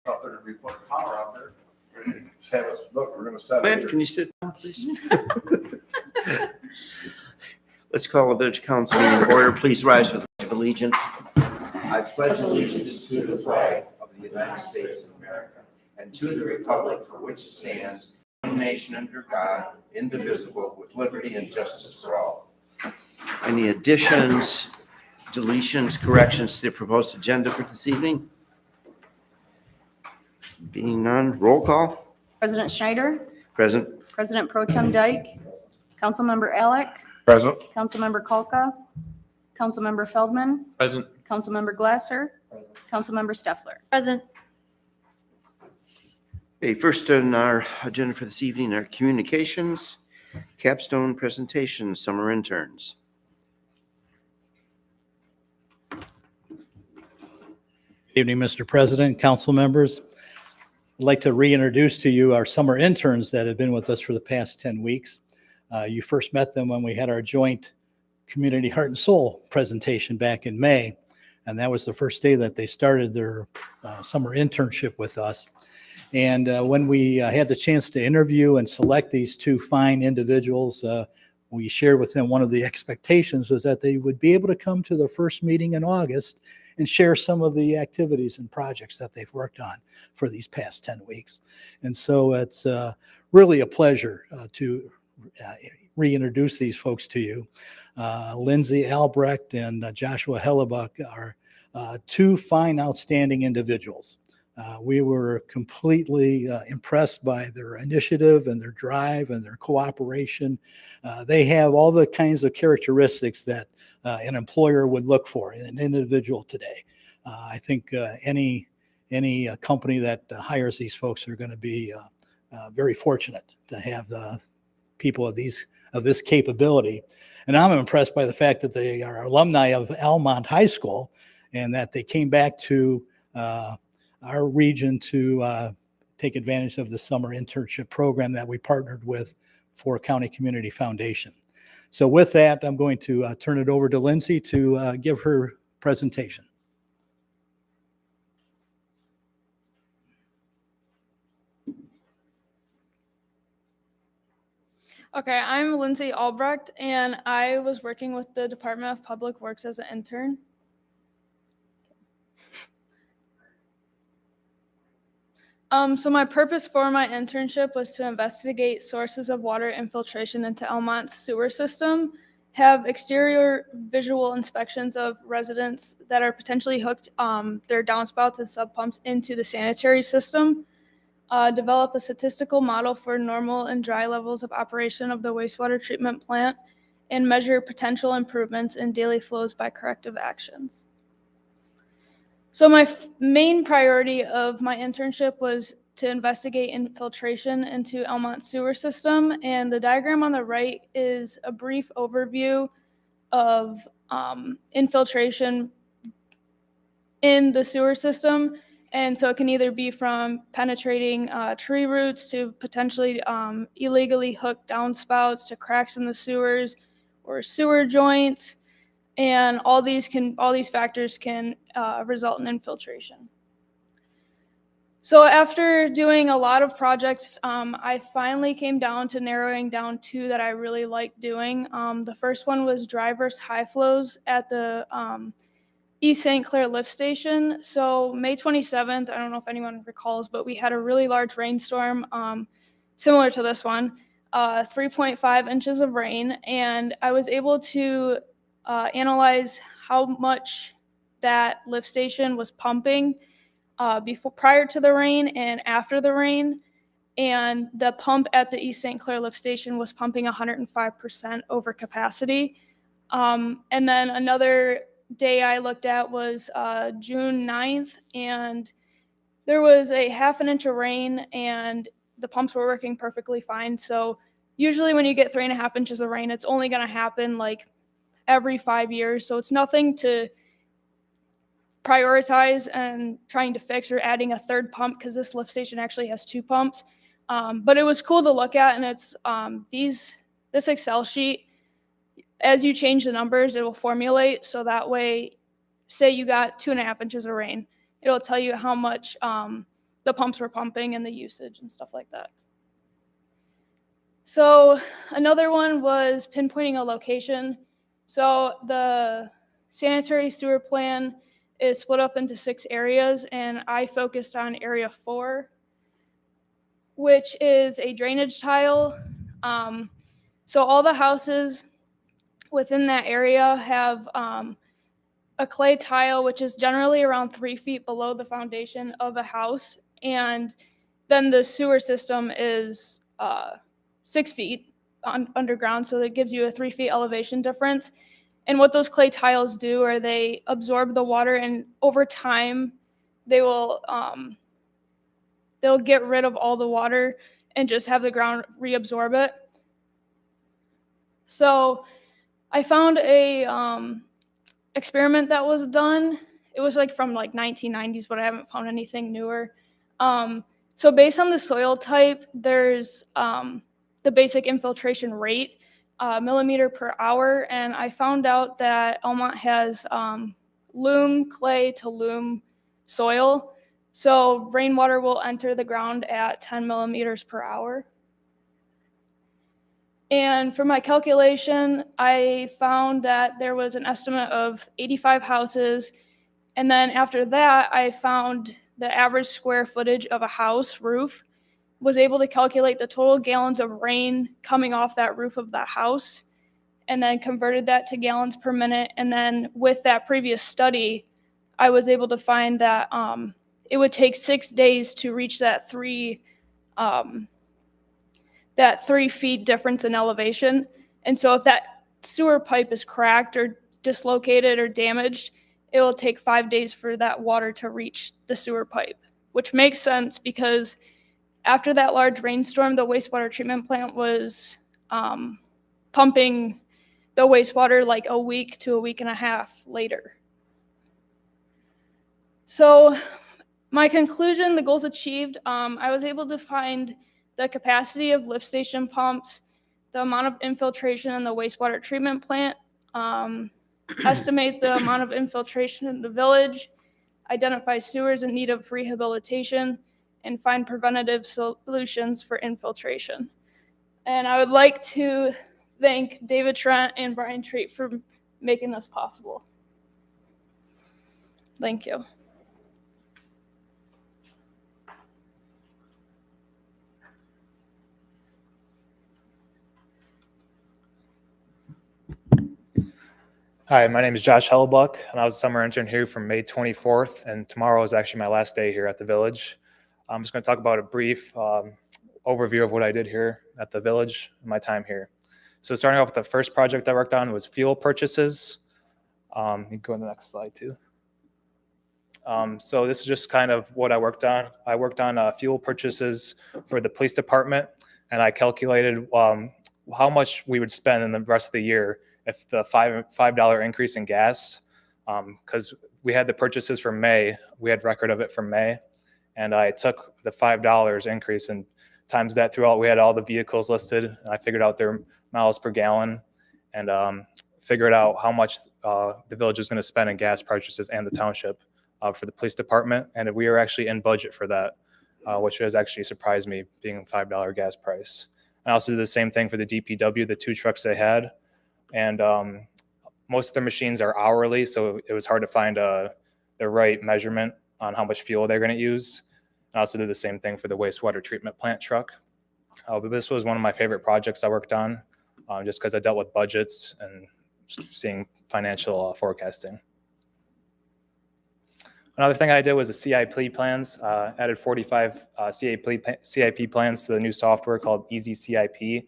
thought there'd be plenty of power out there. Just have us, look, we're gonna set Lynn, it. can you sit down, please? Let's call the village council meeting to order. Please rise for the Pledge of Allegiance. I pledge allegiance to the flag of the United States of America and to the republic for which it stands, one nation under God, indivisible, with liberty and justice for all. Any additions, deletions, corrections to the proposed agenda for this evening? Being none, roll call. President Schneider, Present. President Pro Tem Dyke, Councilmember Alec, Present. Councilmember Kolka, Councilmember Feldman, Present. Councilmember Glasser, Councilmember Steffler. Present. Okay, first on our agenda for this evening are communications, capstone presentations, summer interns. Good evening, Mr. President, council members. I'd like to reintroduce to you our summer interns that have been with us for the past 10 weeks. You first met them when we had our joint Community Heart and Soul presentation back in May, and that was the first day that they started their summer internship with us. And when we had the chance to interview and select these two fine individuals, we shared with them one of the expectations was that they would be able to come to the first meeting in August and share some of the activities and projects that they've worked on for these past 10 weeks. And so it's really a pleasure to reintroduce these folks to you. Lindsay Albrecht and Joshua Hellebuck are two fine, outstanding individuals. We were completely impressed by their initiative and their drive and their cooperation. They have all the kinds of characteristics that an employer would look for in an individual today. I think any company that hires these folks are going to be very fortunate to have the people of this capability. And I'm impressed by the fact that they are alumni of Almont High School and that they came back to our region to take advantage of the summer internship program that we partnered with for County Community Foundation. So with that, I'm going to turn it over to Lindsay to give her presentation. Okay, I'm Lindsay Albrecht, and I was working with the Department of Public Works as an intern. So my purpose for my internship was to investigate sources of water infiltration into Almont's sewer system, have exterior visual inspections of residents that are potentially hooked their downspouts and subpumps into the sanitary system, develop a statistical model for normal and dry levels of operation of the wastewater treatment plant, and measure potential improvements in daily flows by corrective actions. So my main priority of my internship was to investigate infiltration into Almont sewer system, and the diagram on the right is a brief overview of infiltration in the sewer system. And so it can either be from penetrating tree roots to potentially illegally hooked downspouts to cracks in the sewers or sewer joints. And all these factors can result in infiltration. So after doing a lot of projects, I finally came down to narrowing down two that I really liked doing. The first one was dry versus high flows at the East St. Clair lift station. So May 27th, I don't know if anyone recalls, but we had a really large rainstorm similar to this one, 3.5 inches of rain. And I was able to analyze how much that lift station was pumping prior to the rain and after the rain. And the pump at the East St. Clair lift station was pumping 105% over capacity. And then another day I looked at was June 9th, and there was a half an inch of rain and the pumps were working perfectly fine. So usually when you get 3.5 inches of rain, it's only going to happen like every 5 years. So it's nothing to prioritize and trying to fix or adding a third pump, because this lift station actually has two pumps. But it was cool to look at, and it's this Excel sheet, as you change the numbers, it will formulate. So that way, say you got 2.5 inches of rain, it'll tell you how much the the pumps were pumping and the usage and stuff like that. So another one was pinpointing a location. So the sanitary sewer plan is split up into 6 areas, and I focused on area 4, which is a drainage tile. So all the houses within that area have a clay tile, which is generally around 3 feet below the foundation of a house. And then the sewer system is 6 feet underground, so that gives you a 3 feet elevation difference. And what those clay tiles do are they absorb the water, and over time, they will they'll get rid of all the water and just have the ground reabsorb it. So I found a experiment that was done. It was like from like 1990s, but I haven't found anything newer. So based on the soil type, there's the basic infiltration rate, millimeter per hour, and I found out that Elmont has loam, clay to loam soil. So rainwater will enter the ground at 10 millimeters per hour. And for my calculation, I found that there was an estimate of 85 houses. And then after that, I found the average square footage of a house roof, was able to calculate the total gallons of rain coming off that roof of that house, and then converted that to gallons per minute. And then with that previous study, I was able to find that it would take 6 days to reach that 3 feet difference in elevation. And so if that sewer pipe is cracked or dislocated or damaged, it will take 5 days for that water to reach the sewer pipe, which makes sense because after that large rainstorm, the wastewater treatment plant was pumping the wastewater like a week to a week and a half later. So my conclusion, the goals achieved, I was able to find the capacity of lift station pumps, the amount of infiltration in the wastewater treatment plant, estimate the amount of infiltration in the village, identify sewers in need of rehabilitation, and find preventative solutions for infiltration. And I would like to thank David Trent and Brian Treat for making this possible. Thank you. Hi, my name is Josh Hellebuck, and I was a summer intern here from May 24th, and tomorrow is actually my last day here at the village. I'm just going to talk about a brief overview of what I did here at the village in my time here. So starting off with the first project I worked on was fuel purchases. You can go to the next slide too. So this is just kind of what I worked on. I worked on fuel purchases for the police department, and I calculated how much we would spend in the rest of the year if the $5 increase in gas, because we had the purchases from May, we had record of it from May, and I took the $5 increase and times that throughout. We had all the vehicles listed, and I figured out their miles per gallon, and figured out how much the village was going to spend in gas purchases and the township for the police department, and we were actually in budget for that, which has actually surprised me, being a $5 gas price. I also did the same thing for the DPW, the 2 trucks they had. And most of their machines are hourly, so it was hard to find the right measurement on how much fuel they're going to use. I also did the same thing for the wastewater treatment plant truck. But this was one of my favorite projects I worked on, just because I dealt with budgets and seeing financial forecasting. Another thing I did was the CIP plans. Added 45 CIP plans to the new software called Easy CIP.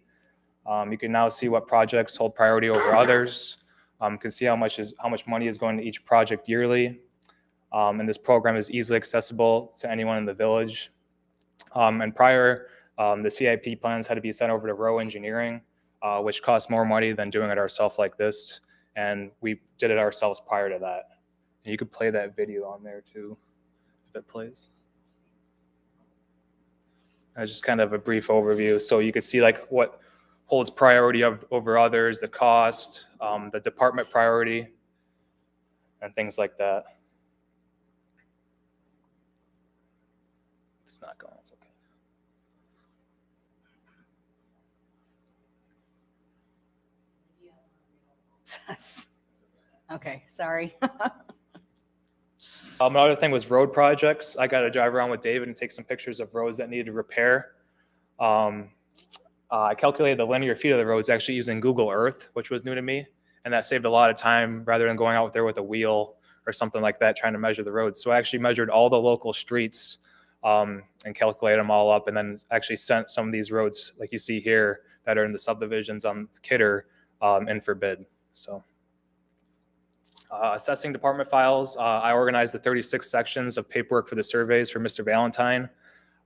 You can now see what projects hold priority over others. You can see how much money is going to each project yearly. And this program is easily accessible to anyone in the village. And prior, the CIP plans had to be sent over to Row Engineering, which cost more money than doing it ourselves like this. And we did it ourselves prior to that. And you could play that video on there too, if it plays. That's just kind of a brief overview. So you could see like what holds priority over others, the cost, the department priority, and things like that. it's not going, it's okay. Okay, sorry. Another thing was road projects. I got to drive around with David and take some pictures of roads that needed repair. I calculated the linear feet of the roads actually using Google Earth, which was new to me. And that saved a lot of time rather than going out there with a wheel or something like that, trying to measure the roads. So I actually measured all the local streets and calculated them all up, and then actually sent some of these roads, like you see here, that are in the subdivisions on Kidder in for bid. So assessing department files, I organized the 36 sections of paperwork for the surveys for Mr. Valentine.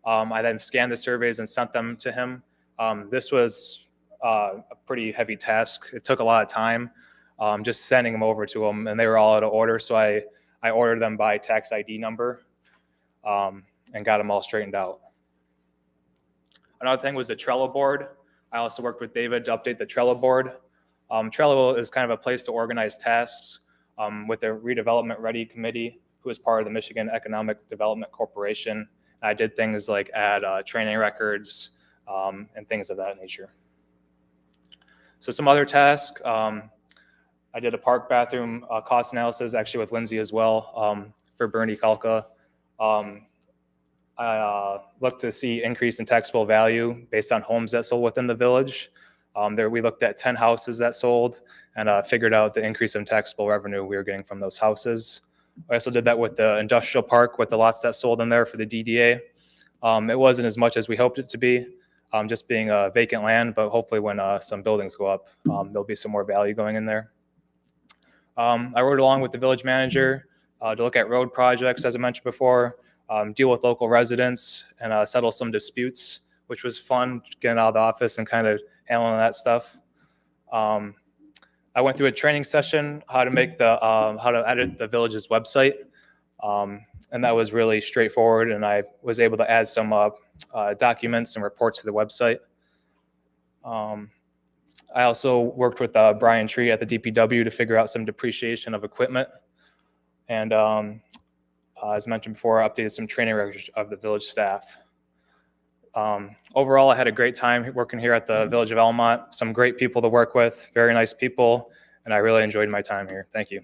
I then scanned the surveys and sent them to him. This was a pretty heavy task. It took a lot of time just sending them over to him, and they were all out of order. So I ordered them by tax ID number and got them all straightened out. Another thing was the Trello board. I also worked with David to update the Trello board. Trello is kind of a place to organize tasks with the Redevelopment Ready Committee, who is part of the Michigan Economic Development Corporation. I did things like add training records and things of that nature. So some other tasks, I did a park bathroom cost analysis actually with Lindsay as well for Bernie Kalka. I looked to see increase in taxable value based on homes that sold within the village. There we looked at 10 houses that sold and figured out the increase in taxable revenue we were getting from those houses. I also did that with the industrial park with the lots that sold in there for the DDA. It wasn't as much as we hoped it to be, just being a vacant land, but hopefully when some buildings go up, there'll be some more value going in there. I rode along with the village manager to look at road projects, as I mentioned before, deal with local residents and settle some disputes, which was fun, getting out of the office and kind of handling that stuff. I went through a training session, how to edit the village's website. And that was really straightforward. And I was able to add some documents and reports to the website. I also worked with Brian Tree at the DPW to figure out some depreciation of equipment. And as mentioned before, I updated some training records of the village staff. Overall, I had a great time working here at the Village of Almont. Some great people to work with, very nice people, and I really enjoyed my time here. Thank you.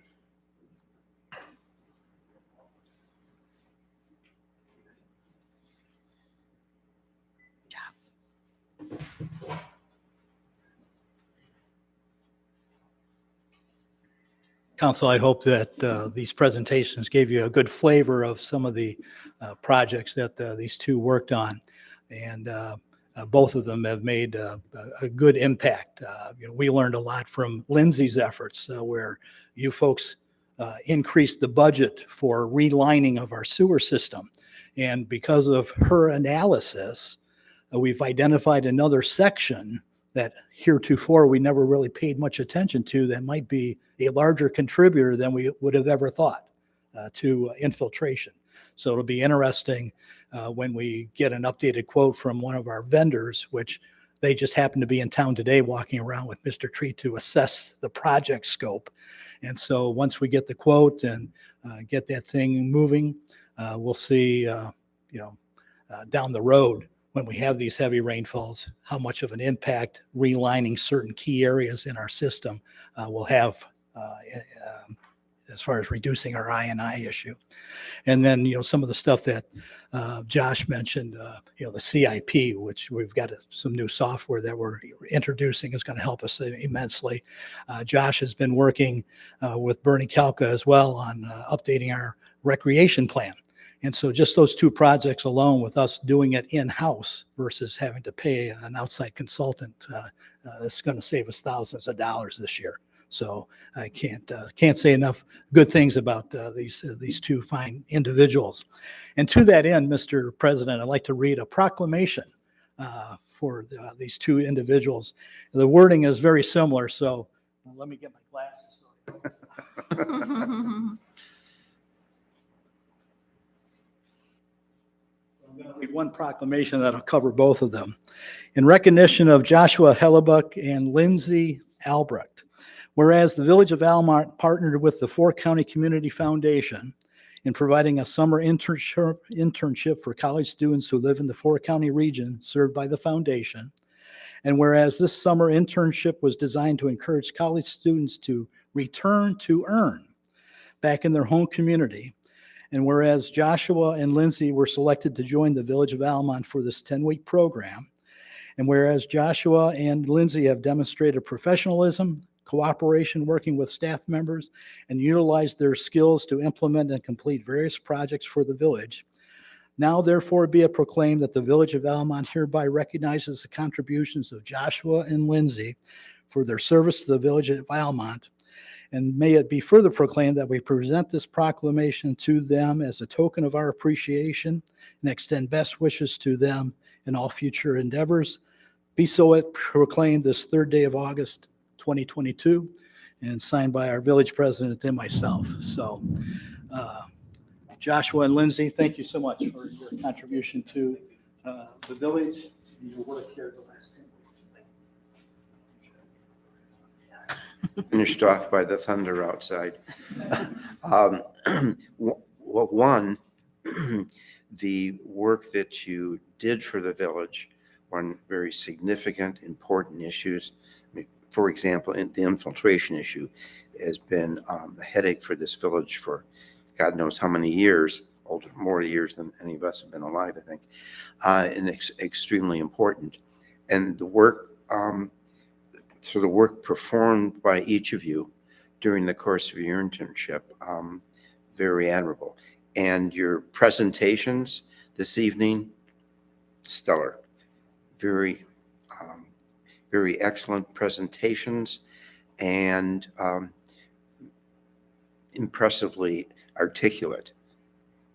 Council, I hope that these presentations gave you a good flavor of some of the projects that these two worked on. And both of them have made a good impact. We learned a lot from Lindsay's efforts where you folks increased the budget for relining of our sewer system. And because of her analysis, we've identified another section that heretofore we never really paid much attention to that might be a larger contributor than we would have ever thought to infiltration. So it'll be interesting when we get an updated quote from one of our vendors, which they just happen to be in town today walking around with Mr. Tree to assess the project scope. And so once we get the quote and get that thing moving, we'll see, down the road when we have these heavy rainfalls, how much of an impact relining certain key areas in our system will have as far as reducing our I&I issue. And then, some of the stuff that Josh mentioned, the CIP, which we've got some new software that we're introducing is going to help us immensely. Josh has been working with Bernie Kalka as well on updating our recreation plan. And so just those two projects alone, with us doing it in-house versus having to pay an outside consultant, it's going to save us thousands of dollars this year. So I can't say enough good things about these two fine individuals. And to that end, Mr. President, I'd like to read a proclamation for these two individuals. The wording is very similar, so let me get my glasses. I'm going to read one proclamation that'll cover both of them. In recognition of Joshua Hellebuck and Lindsay Albrecht, whereas the Village of Almont partnered with the Four County Community Foundation in providing a summer internship for college students who live in the four-county region served by the foundation. And whereas this summer internship was designed to encourage college students to return to earn back in their home community, and whereas Joshua and Lindsay were selected to join the Village of Almont for this 10-week program, and whereas Joshua and Lindsay have demonstrated professionalism, cooperation working with staff members, and utilized their skills to implement and complete various projects for the village, now therefore be it proclaimed that the Village of Almont hereby recognizes the contributions of Joshua and Lindsay for their service to the Village of Almont. And may it be further proclaimed that we present this proclamation to them as a token of our appreciation and extend best wishes to them in all future endeavors. Be so it proclaimed this 3rd day of August, 2022, and signed by our village president and myself. So, Joshua and Lindsay, thank you so much for your contribution to the village and your work here the last 10 weeks. Finished off by the thunder outside. One, the work that you did for the village on very significant, important issues. I mean, for example, the infiltration issue has been a headache for this village for God knows how many years, more years than any of us have been alive, I think, and extremely important. And the work, so the work performed by each of you during the course of your internship, very admirable. And your presentations this evening, stellar. Very, very excellent presentations and impressively articulate.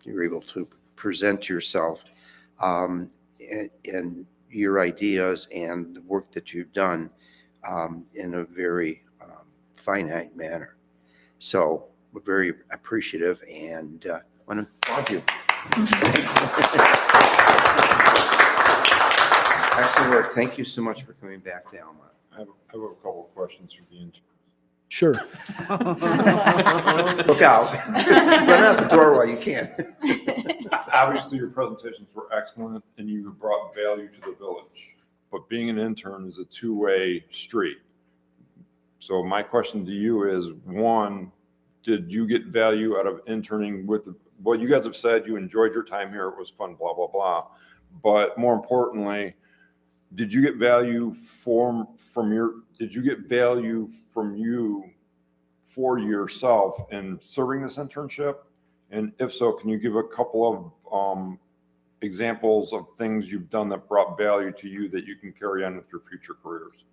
You're able to present yourself and your ideas and the work that you've done in a very finite manner. So we're very appreciative and want to applaud you. Excellent work. Thank you so much for coming back to Almont. I have a couple of questions for the intern. Sure. Look out. Run out the door while you can. Obviously, your presentations were excellent and you brought value to the village. But being an intern is a two-way street. So my question to you is, one, did you get value out of interning with, well, you guys have said you enjoyed your time here, it was fun, blah, blah, blah. But more importantly, did you get value from you for yourself in serving this internship? And if so, can you give a couple of examples of things you've done that brought value to you that you can carry on with your future careers?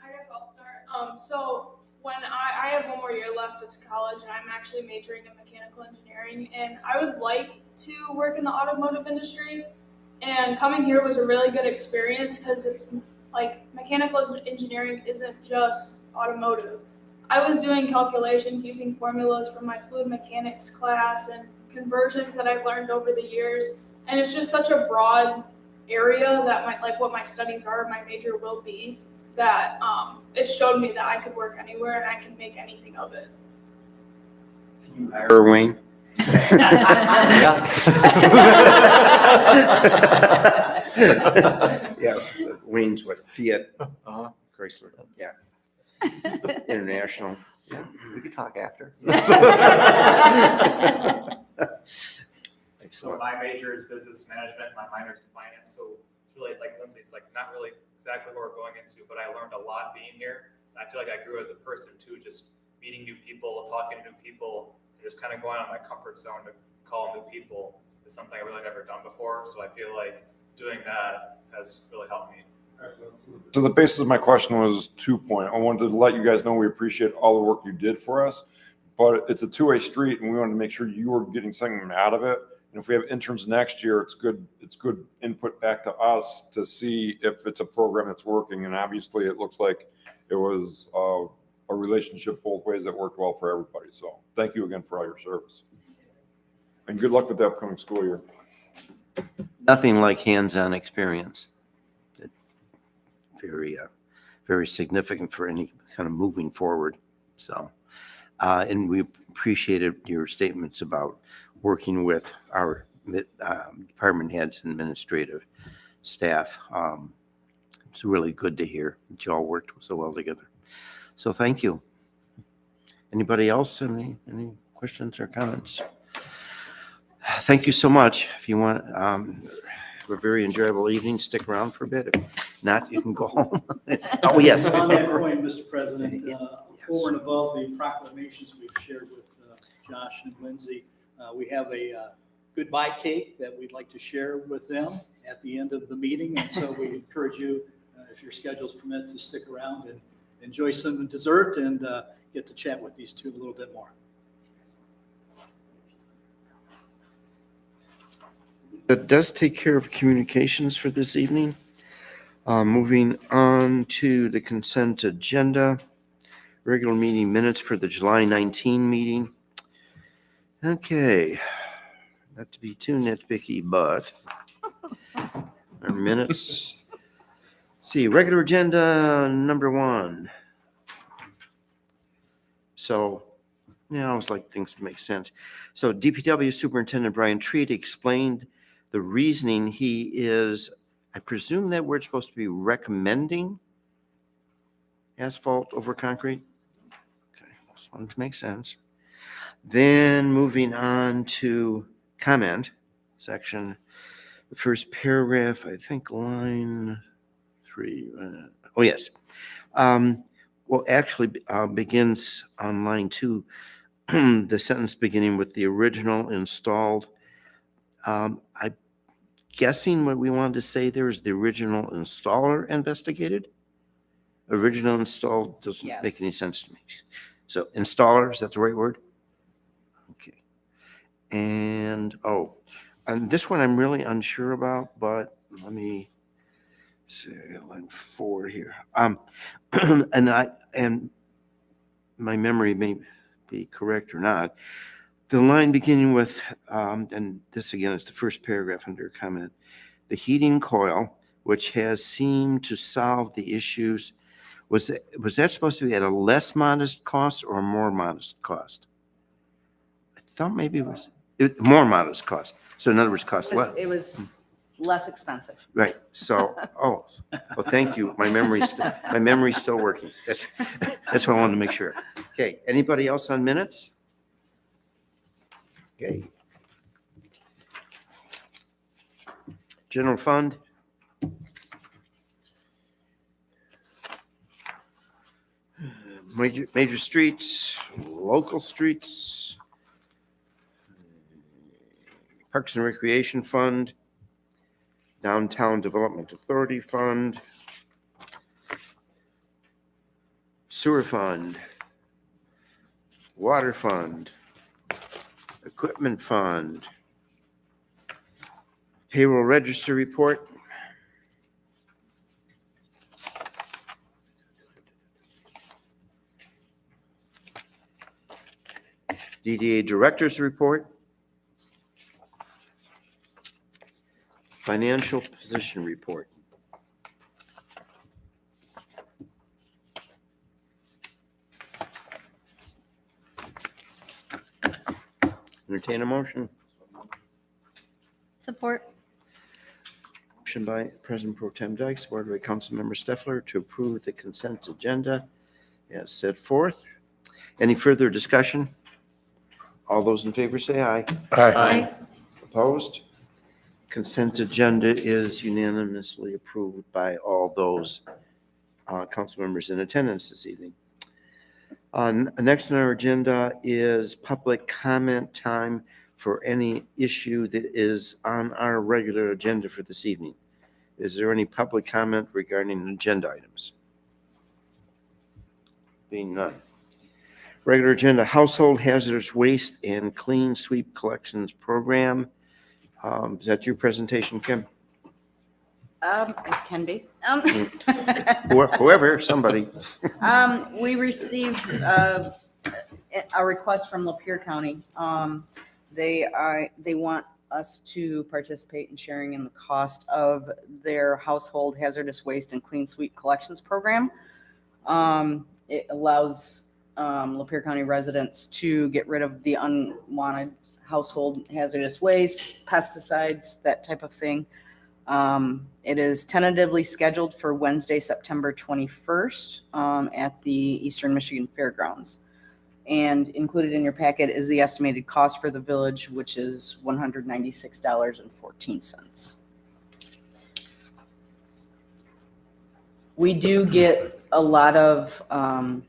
I guess I'll start. So when I have one more year left of college, and I'm actually majoring in mechanical engineering, and I would like to work in the automotive industry. And coming here was a really good experience because it's like mechanical engineering isn't just automotive. I was doing calculations using formulas from my fluid mechanics class and conversions that I've learned over the years. And it's just such a broad area that what my studies are, my major will be, that it showed me that I could work anywhere and I could make anything of it. Can you hire Wayne? Yeah, so Wayne's what, Fiat, Chrysler, yeah. International. Yeah, we could talk after. So Excellent. my major is business management, my minor is in finance. So it's really, like Lindsay, it's like not really exactly what we're going into, but I learned a lot being here. And I feel like I grew as a person too, just meeting new people, talking to new people, and just kind of going out of my comfort zone to call new people is something I really never done before. So I feel like doing that has really helped me. So the basis of my question was 2 point. I wanted to let you guys know we appreciate all the work you did for us, but it's a two-way street and we wanted to make sure you were getting something out of it. And if we have interns next year, it's good input back to us to see if it's a program that's working. And obviously it looks like it was a relationship both ways that worked well for everybody. So thank you again for all your service. And good luck with the upcoming school year. Nothing like hands-on experience. Very, very significant for any kind of moving forward. So, and we appreciated your statements about working with our department heads and administrative staff. It's really good to hear that you all worked so well together. So thank you. Anybody else? Any questions or comments? Thank you so much. If you want, have a very enjoyable evening, stick around for a bit. If not, you can go home. Oh, yes. On that point, Mr. President, over and above the proclamations we've shared with Josh and Lindsay, we have a goodbye cake that we'd like to share with them at the end of the meeting. And so we encourage you, if your schedules permit, to stick around and enjoy some dessert and get to chat with these two a little bit more. That does take care of communications for this evening. Moving on to the consent agenda, regular meeting minutes for the July 19 meeting. Okay, not to be too nitpicky, but our minutes. Let's see, regular agenda number 1. So, I always like things to make sense. So DPW Superintendent Brian Treat explained the reasoning he is, I presume that word's supposed to be recommending asphalt over concrete. Okay, just wanted to make sense. Then moving on to comment section, the first paragraph, I think line 3. Oh, yes. Well, actually begins on line 2, the sentence beginning with the original installed. I'm guessing what we wanted to say there is the original installer investigated. Original installed doesn't Yes. make any sense to me. So installer, is that the right word? Okay. And this one I'm really unsure about, but let me see, line 4 here. And my memory may be correct or not. The line beginning with, and this again is the first paragraph under comment, the heating coil, which has seemed to solve the issues, was that supposed to be at a less modest cost or a more modest cost? I thought maybe it was more modest cost. So in other words, cost less. It was less expensive. Right. So, well, thank you. My memory's still working. That's what I wanted to make sure. Okay. Anybody else on minutes? Okay. General fund. Major streets, local streets, Parks and Recreation Fund, Downtown Development Authority Fund, Sewer Fund, Water Fund, Equipment Fund, Payroll Register Report, DDA Director's Report, Financial Position Report. Entertain a motion. Support. Motion by President Pro Tem Dyke, supported by Councilmember Steffler to approve the consent agenda as set forth. Any further discussion? All those in favor say aye. Aye. Opposed? Consent agenda is unanimously approved by all those council members in attendance this evening. Next on our agenda is public comment time for any issue that is on our regular agenda for this evening. Is there any public comment regarding agenda items? Being none. Regular agenda, Household Hazardous Waste and Clean Sweep Collections Program. Is that your presentation, Kim? It can be. Whoever, somebody. We received a request from Lapeer County. They want us to participate in sharing in the cost of their household hazardous waste and clean sweep collections program. It allows Lapeer County residents to get rid of the unwanted household hazardous waste, pesticides, that type of thing. It is tentatively scheduled for Wednesday, September 21st at the Eastern Michigan Fairgrounds. And included in your packet is the estimated cost for the village, which is $196.14. We do get a lot of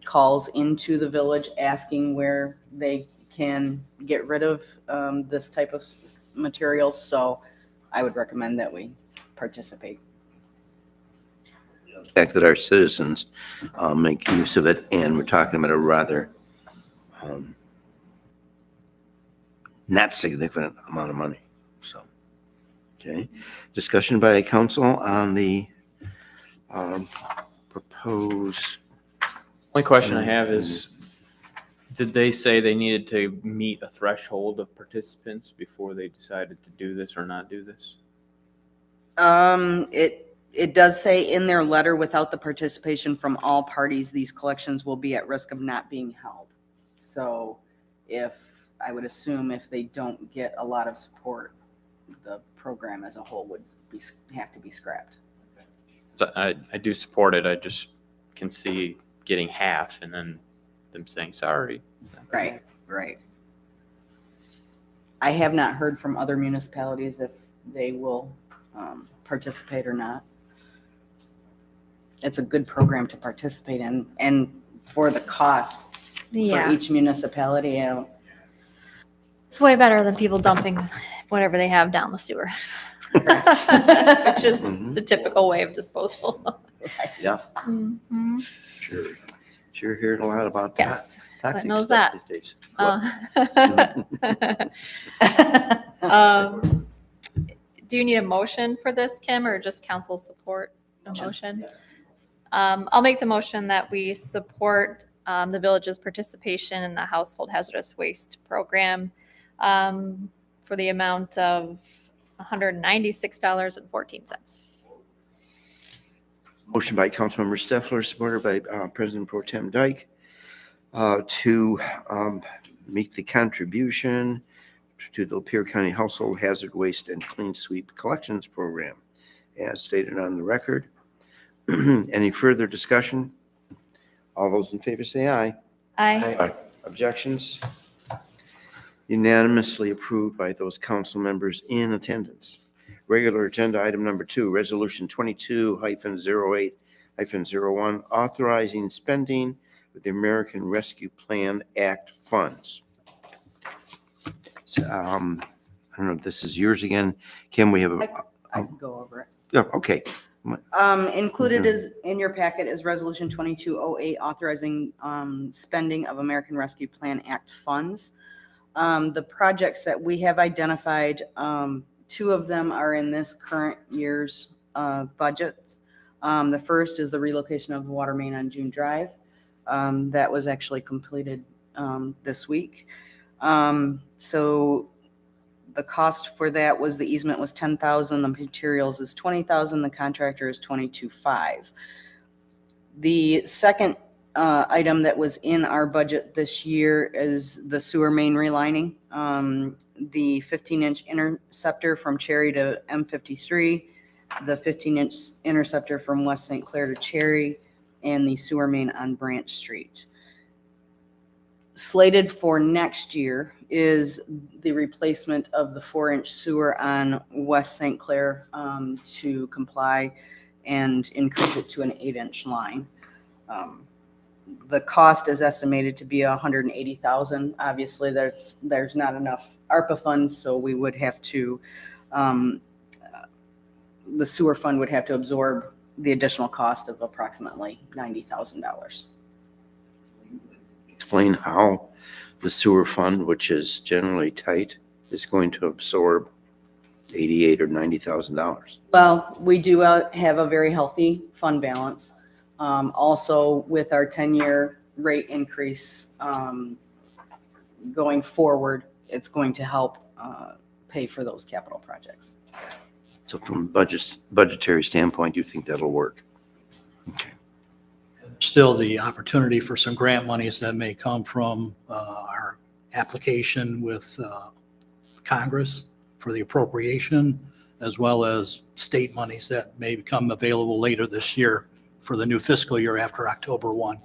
calls into the village asking where they can get rid of this type of material. So I would recommend that we participate. The fact that our citizens make use of it, and we're talking about a rather not significant amount of money. So, okay. Discussion by council on the proposed. Only question I have is, did they say they needed to meet a threshold of participants before they decided to do this or not do this? It does say in their letter, without the participation from all parties, these collections will be at risk of not being held. So I would assume if they don't get a lot of support, the program as a whole would have to be scrapped. So I do support it. I just can see getting half and then them saying sorry. Right. I have not heard from other municipalities if they will participate or not. It's a good program to participate in, and for the cost for Yeah, each municipality, it's way better than people dumping whatever they have down the sewer, correct. which is Mhm. the typical way of disposal. Yeah, Mhm. sure hearing a lot about that. Yes. Toxic knows stuff that. these days. Do you need a motion for this, Kim, or just council support? A motion? I'll make the motion that we support the village's participation in the household hazardous waste program for the amount of $196.14. Motion by Councilmember Steffler, supported by President Pro Tem Dyke, to make the contribution to the Lapeer County Household Hazard Waste and Clean Sweep Collections Program, as stated on the record. Any further discussion? All those in favor say aye. Aye. Objections? Unanimously approved by those council members in attendance. Regular agenda item number 2, resolution 22-08-01, authorizing spending with the American Rescue Plan Act funds. So, I don't know if this is yours again. Kim, we have a, I can go over it. yeah, okay. Included is in your packet is Resolution 2208, authorizing spending of American Rescue Plan Act funds. The projects that we have identified, 2 of them are in this current year's budget. The first is the relocation of the water main on June Drive. That was actually completed this week. So the cost for that was, the easement was $10,000, the materials is $20,000, the contractor is $22,500. The second item that was in our budget this year is the sewer main relining. The 15-inch interceptor from Cherry to M53, the 15-inch interceptor from West St. Clair to Cherry, and the sewer main on Branch Street. Slated for next year is the replacement of the 4-inch sewer on West St. Clair to comply and increase it to an 8-inch line. The cost is estimated to be $180,000. Obviously, there's not enough ARPA funds, so we would have to, the sewer fund would have to absorb the additional cost of approximately $90,000. Explain how the sewer fund, which is generally tight, is going to absorb $88,000 or $90,000. Well, we do have a very healthy fund balance. Also, with our 10-year rate increase going forward, it's going to help pay for those capital projects. So from a budgetary standpoint, you think that'll work? Okay. Still the opportunity for some grant monies that may come from our application with Congress for the appropriation, as well as state monies that may become available later this year for the new fiscal year after October 1.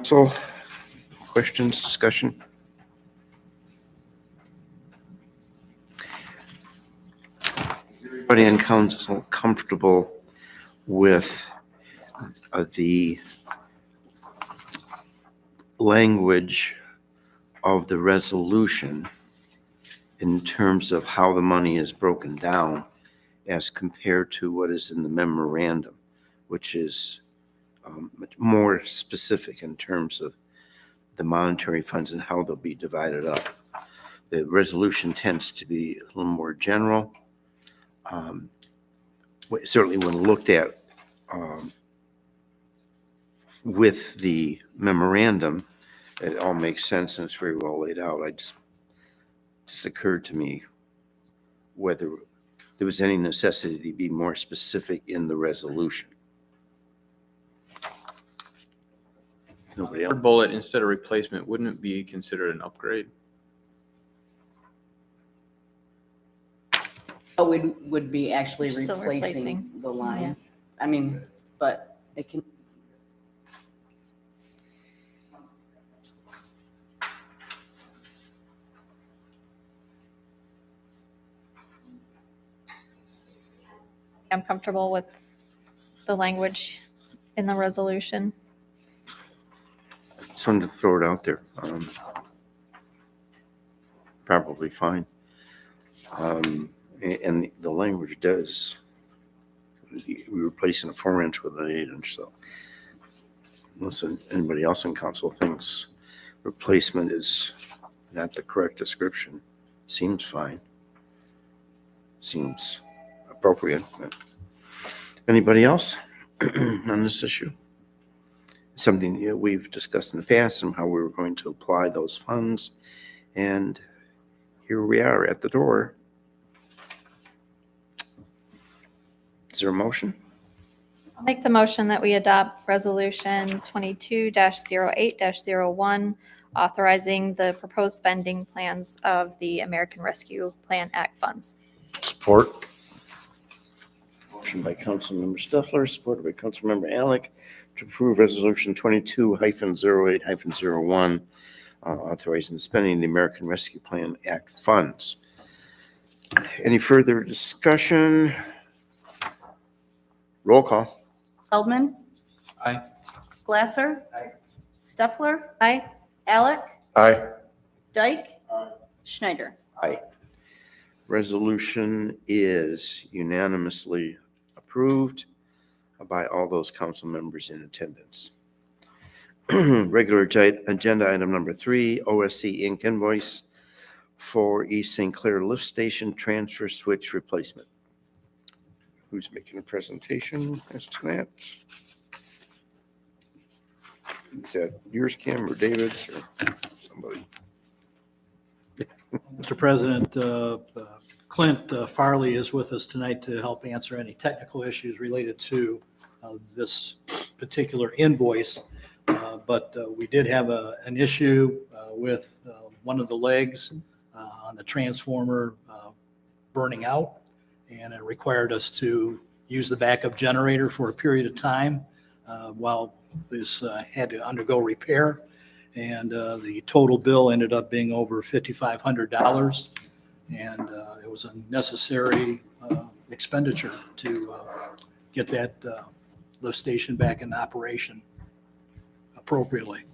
So, questions, discussion? Is everybody in council comfortable with the language of the resolution in terms of how the money is broken down as compared to what is in the memorandum, which is much more specific in terms of the monetary funds and how they'll be divided up. The resolution tends to be a little more general. Certainly when looked at with the memorandum, it all makes sense and it's very well laid out. Just occurred to me whether there was any necessity to be more specific in the resolution. Nobody else? Third bullet instead of replacement, wouldn't it be considered an upgrade? But would be actually Still replacing replacing. the line. I mean, but it can. I'm comfortable with the language in the resolution. Just wanted to throw it out there. Probably fine. And the language does, we're replacing a 4-inch with an 8-inch, so unless anybody else in council thinks replacement is not the correct description, seems fine. Seems appropriate. Anybody else on this issue? Something we've discussed in the past and how we were going to apply those funds. And here we are at the door. Is there a motion? I'll make the motion that we adopt Resolution 22-08-01, authorizing the proposed spending plans of the American Rescue Plan Act funds. Support. Motion by Councilmember Stuffler, supported by Councilmember Alec, to approve Resolution 22-08-01, authorizing the spending of the American Rescue Plan Act funds. Any further discussion? Roll call. Feldman. Aye. Glasser. Stuffler. Aye. Alec. Aye. Dyke. Schneider. Aye. Resolution is unanimously approved by all those council members in attendance. Regular agenda item number 3, OSC Inc. invoice for East St. Clair Lift Station transfer switch replacement. Who's making a presentation as to that? Is that yours, Kim, or David's, or somebody? Mr. President, Clint Farley is with us tonight to help answer any technical issues related to this particular invoice. But we did have an issue with one of the legs on the transformer burning out, and it required us to use the backup generator for a period of time while this had to undergo repair. And the total bill ended up being over $5,500. And it was a necessary expenditure to get that lift station back in operation appropriately.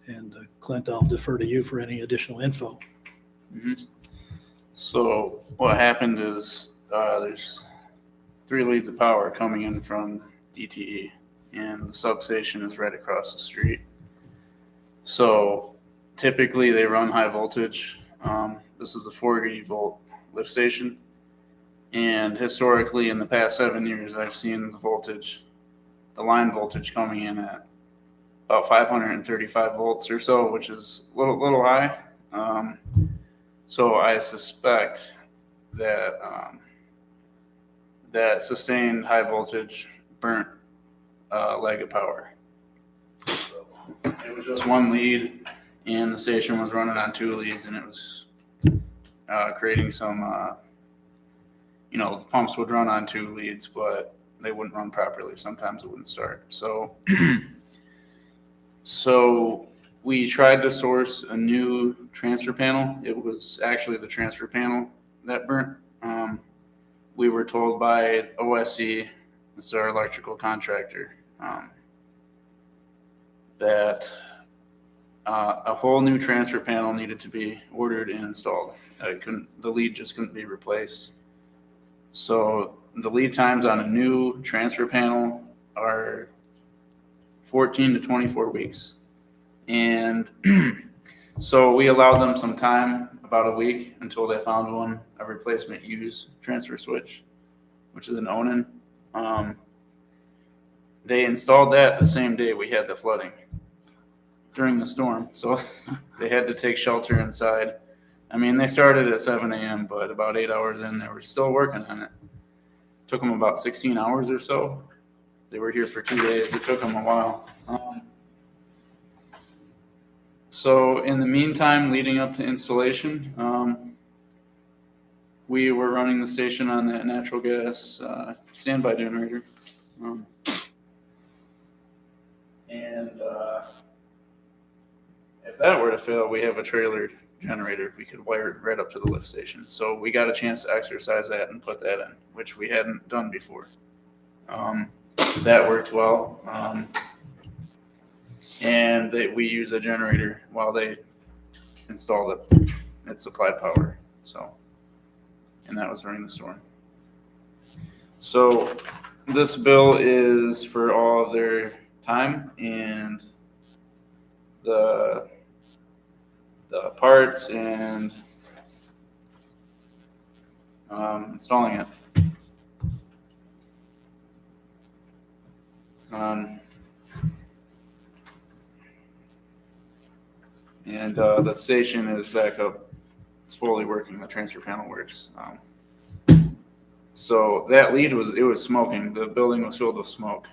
And Clint, I'll defer to you for any additional info. So what happened is there's 3 leads of power coming in from DTE, and the substation is right across the street. So typically they run high voltage. This is a 480 volt lift station. And historically in the past 7 years, I've seen the line voltage coming in at about 535 volts or so, which is a little high. So I suspect that that sustained high voltage burnt leg of power. it was just one lead and the station was running on 2 leads and it was creating some, the pumps would run on 2 leads, but they wouldn't run properly. Sometimes it wouldn't start. So, we tried to source a new transfer panel. It was actually the transfer panel that burnt. We were told by OSC, this is our electrical contractor, that a whole new transfer panel needed to be ordered and installed. The lead just couldn't be replaced. So the lead times on a new transfer panel are 14 to 24 weeks. And so we allowed them some time, about a week, until they found one, a replacement used transfer switch, which is an Onan. They installed that the same day we had the flooding during the storm. So they had to take shelter inside. I mean, they started at 7 a.m., but about 8 hours in, they were still working on it. Took them about 16 hours or so. They were here for 2 days. It took them a while. So in the meantime, leading up to installation, we were running the station on that natural gas standby generator. If that were to fail, we have a trailered generator. We could wire it right up to the lift station. So we got a chance to exercise that and put that in, which we hadn't done before. That worked well. And we use a generator while they installed it. It supplied power. So, and that was during the storm. So this bill is for all of their time and the parts and installing it. And the station is back up. It's fully working. The transfer panel works. So that lead was smoking. The building was filled with smoke.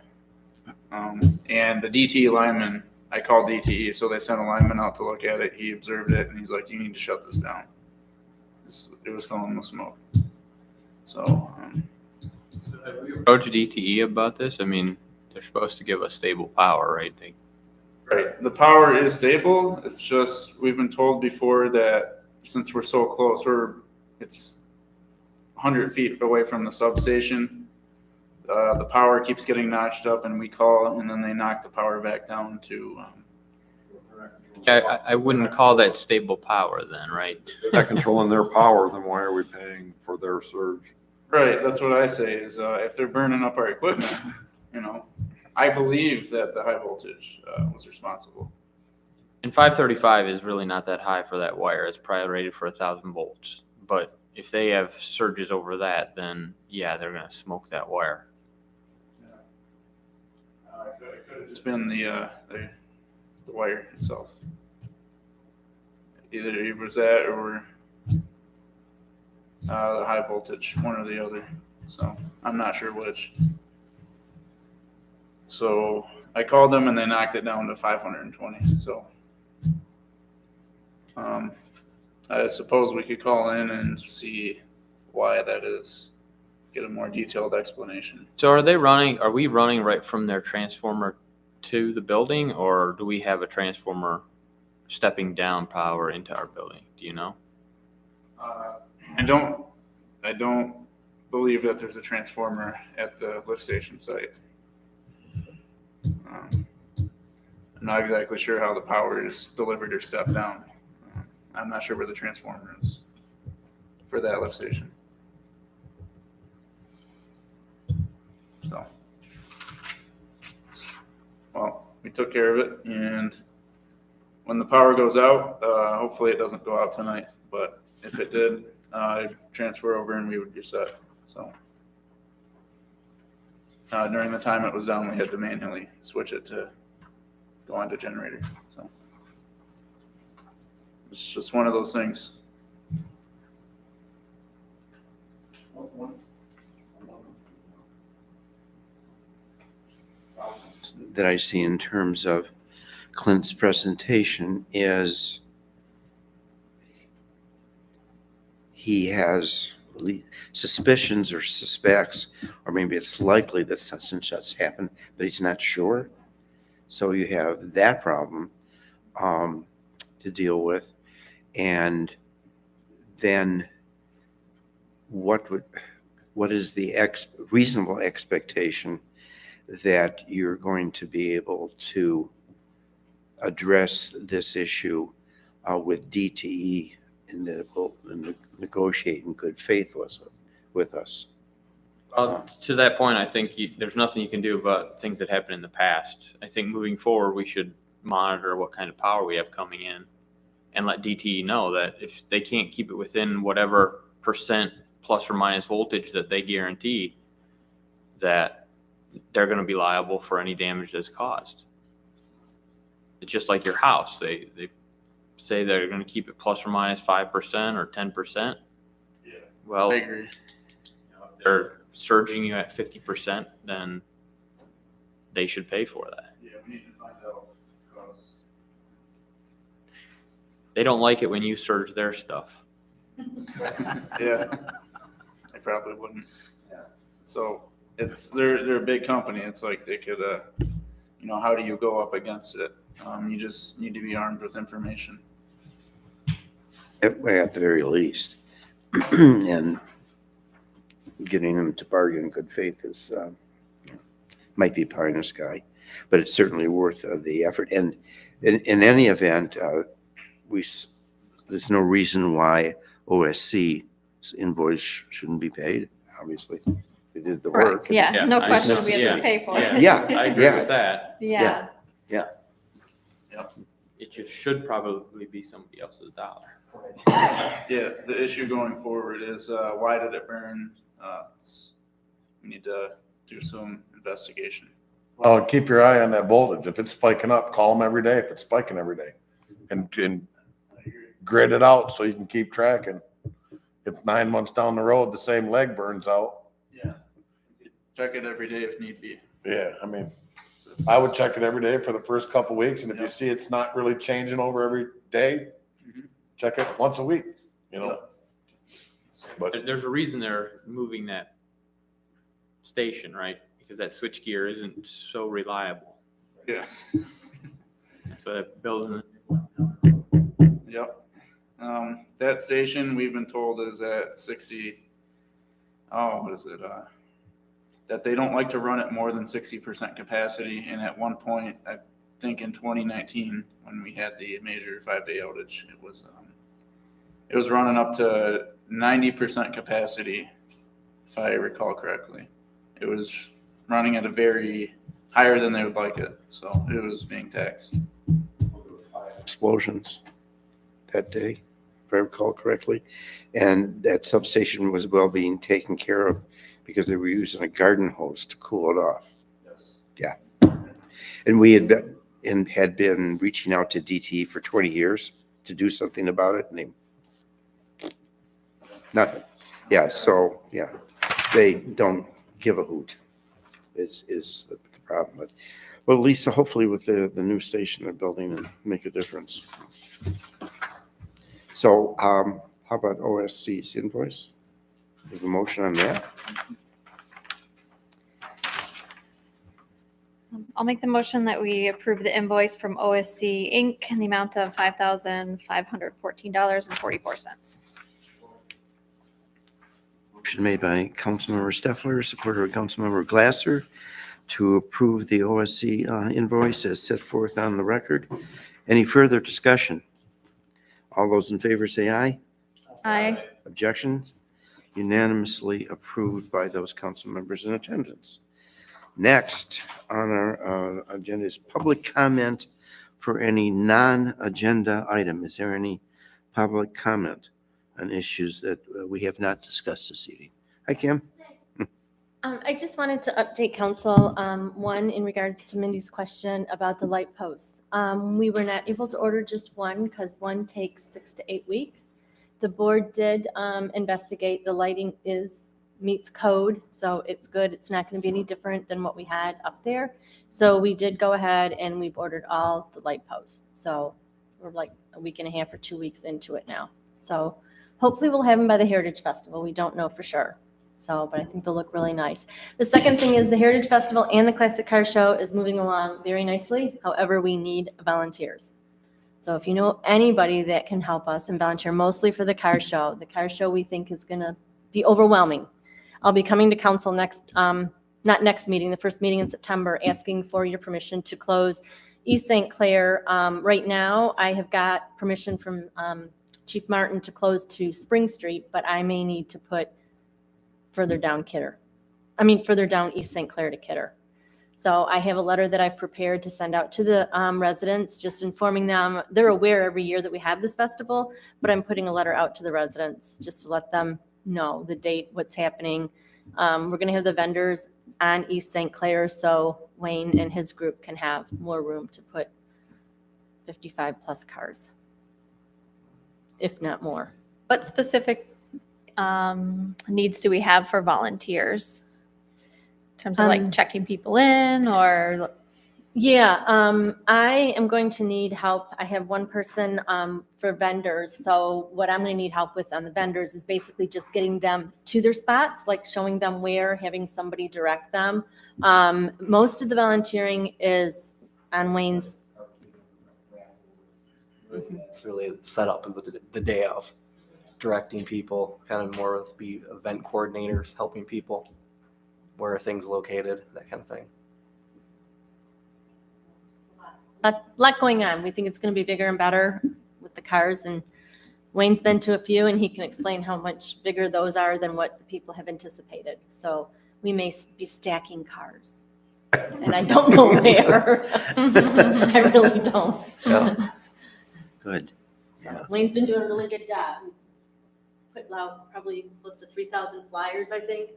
And the DTE lineman, I called DTE, so they sent a lineman out to look at it. He observed it, and he's like, "You need to shut this down." It was filling with smoke. So. Have we approached DTE about this? I mean, they're supposed to give us stable power, right? Right. The power is stable. It's just, we've been told before that since we're so close, it's 100 feet away from the substation. The power keeps getting notched up and we call and then they knock the power back down to. Yeah, I wouldn't call that stable power then, right? If they're not controlling their power, then why are we paying for their surge? Right. That's what I say is if they're burning up our equipment, I believe that the high voltage was responsible. And 535 is really not that high for that wire. It's probably rated for 1,000 volts. But if they have surges over that, then yeah, they're going to smoke that wire. Yeah. It could have just been the wire itself. Either it was that or the high voltage, one or the other. So I'm not sure which. So I called them and they knocked it down to 520. So I suppose we could call in and see why that is, get a more detailed explanation. So are we running right from their transformer to the building, or do we have a transformer stepping down power into our building? Do you know? I don't believe that there's a transformer at the lift station site. I'm not exactly sure how the power is delivered or stepped down. I'm not sure where the transformer is for that lift station. So, well, we took care of it, and when the power goes out, hopefully it doesn't go out tonight, but if it did, I'd transfer over and we would be set. So. During the time it was down, we had to manually switch it to go onto generator. So it's just one of those things. That I see in terms of Clint's presentation is he has suspicions or suspects, or maybe it's likely that such and such happened, but he's not sure. So you have that problem to deal with. And then what is the reasonable expectation that you're going to be able to address this issue with DTE and that will negotiate in good faith with us? To that point, I think there's nothing you can do about things that happened in the past. I think moving forward, we should monitor what kind of power we have coming in and let DTE know that if they can't keep it within whatever percent plus or minus voltage that they guarantee, that they're going to be liable for any damage that's caused. It's just like your house. They say they're going to keep it plus or minus 5% or 10%. Yeah. Well, I agree. If they're surging you at 50%, then they should pay for that. Yeah, we need to find out because They don't like it when you surge their stuff. yeah, I probably wouldn't. So they're a big company. It's like they could, how do you go up against it? You just need to be armed with information. At the very least. And getting them to bargain in good faith is, might be pie in the sky, but it's certainly worth the effort. And in any event, there's no reason why OSC's invoice shouldn't be paid, obviously. They did the work. Correct. Yeah, no I question. just- We have to pay for it. Yeah. I agree with that. Yeah. It just should probably be somebody else's dollar. Yeah, the issue going forward is why did it burn? We need to do some investigation. Well, keep your eye on that voltage. If it's spiking up, call them every day if it's spiking every day. And grid it out so you can keep tracking. If 9 months down the road, the same leg burns out. Yeah. Check it every day if need be. Yeah, I mean, I would check it every day for the first couple weeks, and if you see it's not really changing over every day, check it once a week, But There's a reason they're moving that station, right? Because that switch gear isn't so reliable. Yeah. That's why they're building it. Yep. That station we've been told is at 60. Oh, what is it? That they don't like to run at more than 60% capacity. And at one point, I think in 2019, when we had the major 5-day outage, it was running up to 90% capacity, if I recall correctly. It was running at a very higher than they would like it. So it was being taxed. Explosions that day, if I recall correctly. And that substation was well being taken care of because they were using a garden hose to cool it off. Yes. Yeah. And we had been reaching out to DTE for 20 years to do something about it, and nothing. Yeah, so, yeah, they don't give a hoot is the problem. But, well, at least hopefully with the new station they're building and make a difference. So how about OSC's invoice? There's a motion on that. I'll make the motion that we approve the invoice from OSC Inc. in the amount of $5,514.44. Motion made by Councilmember Steffler, supported by Councilmember Glasser, to approve the OSC invoice as set forth on the record. Any further discussion? All those in favor say aye. Aye. Objections? Unanimously approved by those council members in attendance. Next on our agenda is public comment for any non-agenda item. Is there any public comment on issues that we have not discussed this evening? Hi, Kim. I just wanted to update council, one, in regards to Mindy's question about the light posts. We were not able to order just one because one takes 6 to 8 weeks. The board did investigate. The lighting is meets code, so it's good. It's not going to be any different than what we had up there. So we did go ahead and we've ordered all the light posts. So we're like a week and a half or 2 weeks into it now. So hopefully we'll have them by the Heritage Festival. We don't know for sure. So, but I think they'll look really nice. The second thing is the Heritage Festival and the Classic Car Show is moving along very nicely. However, we need volunteers. So if you know anybody that can help us and volunteer, mostly for the car show we think is going to be overwhelming. I'll be coming to council next, not next meeting, the first meeting in September, asking for your permission to close East St. Clair. Right now, I have got permission from Chief Martin to close to Spring Street, but I may need to put further down further down East St. Clair to Kidder. So I have a letter that I've prepared to send out to the residents, just informing them. They're aware every year that we have this festival, but I'm putting a letter out to the residents just to let them know the date, what's happening. We're going to have the vendors on East St. Clair, so Wayne and his group can have more room to put 55 plus cars, if not more. What specific needs do we have for volunteers? In terms of like checking people in or? Yeah, I am going to need help. I have one person for vendors. So what I'm going to need help with on the vendors is basically just getting them to their spots, like showing them where, having somebody direct them. Most of the volunteering is on Wayne's. It's really set up with the day of directing people, kind of more of be event coordinators, helping people, where are things located, that kind of thing. A lot going on. We think it's going to be bigger and better with the cars, and Wayne's been to a few and he can explain how much bigger those are than what the people have anticipated. So we may be stacking cars, and I don't know where. I really don't. Yeah. Good. So Wayne's been doing a really good job. He put out probably close to 3,000 flyers, I think.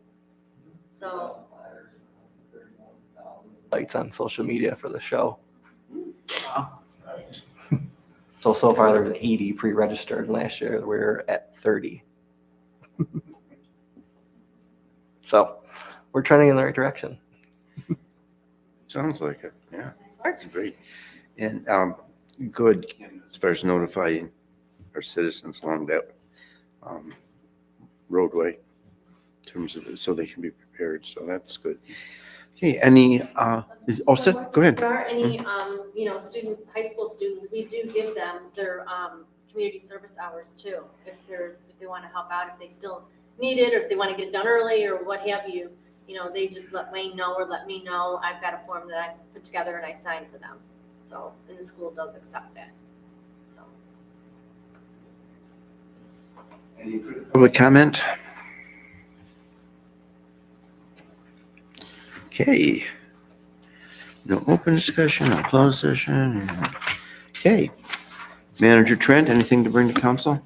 So Lights on social media for the show. So far there's 80 pre-registered. Last year we were at 30. So we're trending in the right direction. Sounds like it, yeah. That's great. And good, as far as notifying our citizens along that roadway in terms of, so they can be prepared, so that's good. Okay, any, set, go ahead. If there are any, students, high school students, we do give them their community service hours too. If they want to help out, if they still need it, or if they want to get it done early or what have you, they just let Wayne know or let me know. I've got a form that I put together and I sign for them. So, and the school does accept that. So. Public comment? Okay. No open discussion, no closed session. Okay. Manager Trent, anything to bring to council?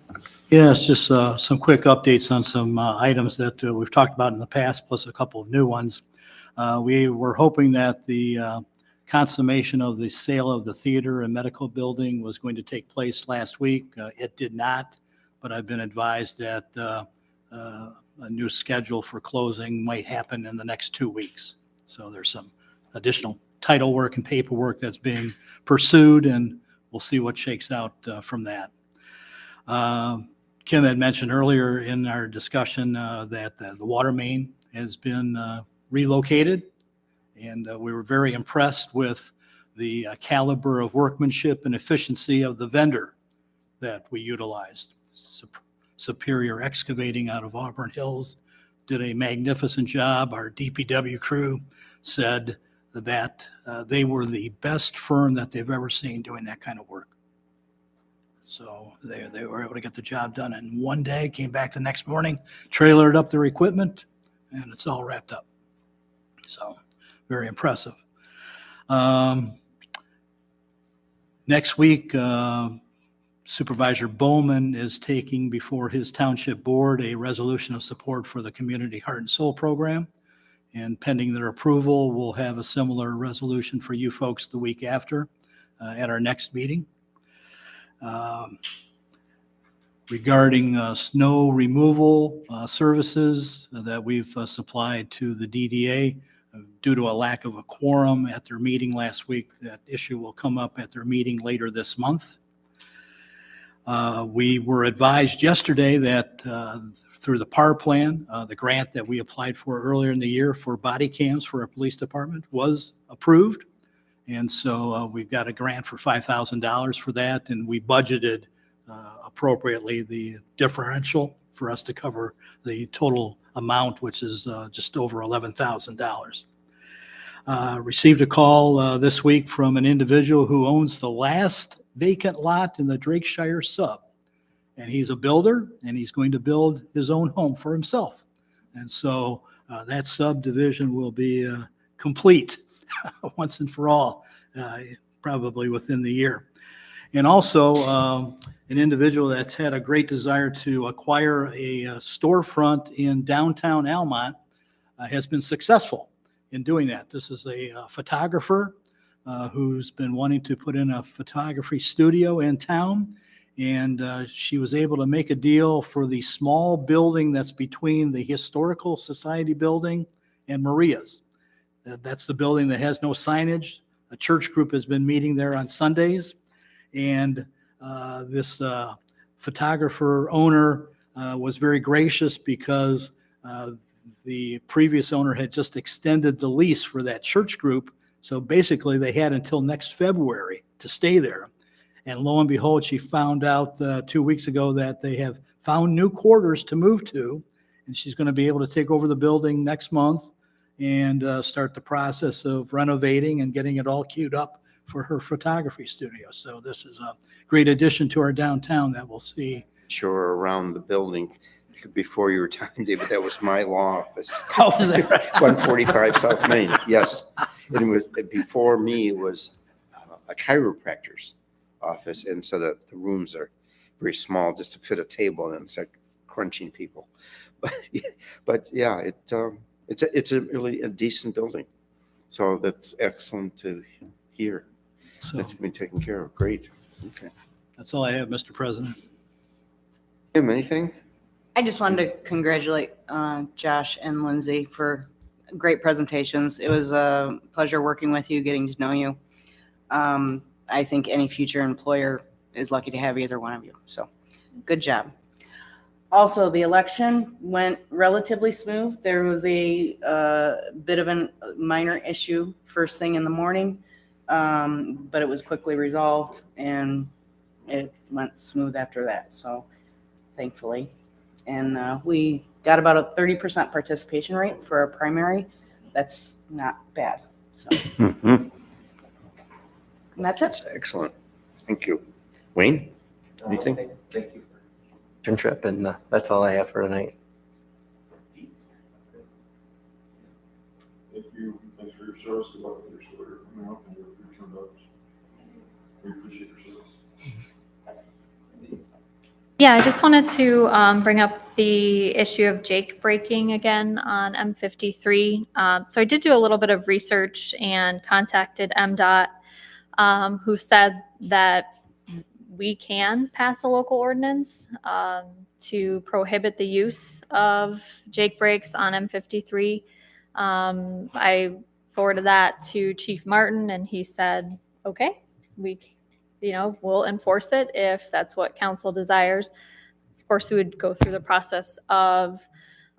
Yes, just some quick updates on some items that we've talked about in the past, plus a couple of new ones. We were hoping that the consummation of the sale of the theater and medical building was going to take place last week. It did not, but I've been advised that a new schedule for closing might happen in the next 2 weeks. So there's some additional title work and paperwork that's being pursued, and we'll see what shakes out from that. Kim had mentioned earlier in our discussion that the water main has been relocated, and we were very impressed with the caliber of workmanship and efficiency of the vendor that we utilized. Superior Excavating out of Auburn Hills did a magnificent job. Our DPW crew said that they were the best firm that they've ever seen doing that kind of work. So they were able to get the job done in one day, came back the next morning, trailered up their equipment, and it's all wrapped up. So very impressive. Next week, Supervisor Bowman is taking before his township board a resolution of support for the Community Heart and Soul Program. And pending their approval, we'll have a similar resolution for you folks the week after at our next meeting. regarding snow removal services that we've supplied to the DDA. Due to a lack of a quorum at their meeting last week, that issue will come up at their meeting later this month. We were advised yesterday that through the PAR plan, the grant that we applied for earlier in the year for body cams for our police department was approved. And so we've got a grant for $5,000 for that, and we budgeted appropriately the differential for us to cover the total amount, which is just over $11,000. Received a call this week from an individual who owns the last vacant lot in the Drakeshire sub. And he's a builder, and he's going to build his own home for himself. And so that subdivision will be complete once and for all, probably within the year. And also an individual that's had a great desire to acquire a storefront in downtown Almont has been successful in doing that. This is a photographer who's been wanting to put in a photography studio in town. And she was able to make a deal for the small building that's between the Historical Society building and Maria's. That's the building that has no signage. A church group has been meeting there on Sundays. And this photographer owner was very gracious because the previous owner had just extended the lease for that church group. So basically they had until next February to stay there. And lo and behold, she found out 2 weeks ago that they have found new quarters to move to. And she's going to be able to take over the building next month and start the process of renovating and getting it all queued up for her photography studio. So this is a great addition to our downtown that we'll see. Sure, around the building. Before your time, David, that was my law office. How was that? 145 South Main, yes. And it was, before me, it was a chiropractor's office. And so the rooms are very small, just to fit a table and start crunching people. But yeah, it's a really a decent building. So that's excellent to hear. So That's been taken care of. Great. Okay. that's all I have, Mr. President. Tim, anything? I just wanted to congratulate Josh and Lindsay for great presentations. It was a pleasure working with you, getting to know you. I think any future employer is lucky to have either one of you. So good job. Also, the election went relatively smooth. There was a bit of a minor issue first thing in the morning, but it was quickly resolved and it went smooth after that. So thankfully. And we got about a 30% participation rate for our primary. That's not bad. So Mhm. and that's it. That's excellent. Thank you. Wayne, anything? Thank you for your trip, and that's all I have for tonight. Thank you. Thanks for your service. Good luck with your story coming up and your future endeavors. We appreciate your service. Yeah, I just wanted to bring up the issue of Jake braking again on M53. So I did do a little bit of research and contacted MDOT, who said that we can pass a local ordinance to prohibit the use of Jake brakes on M53. I forwarded that to Chief Martin, and he said, okay, we'll enforce it if that's what council desires. Of course, we would go through the process of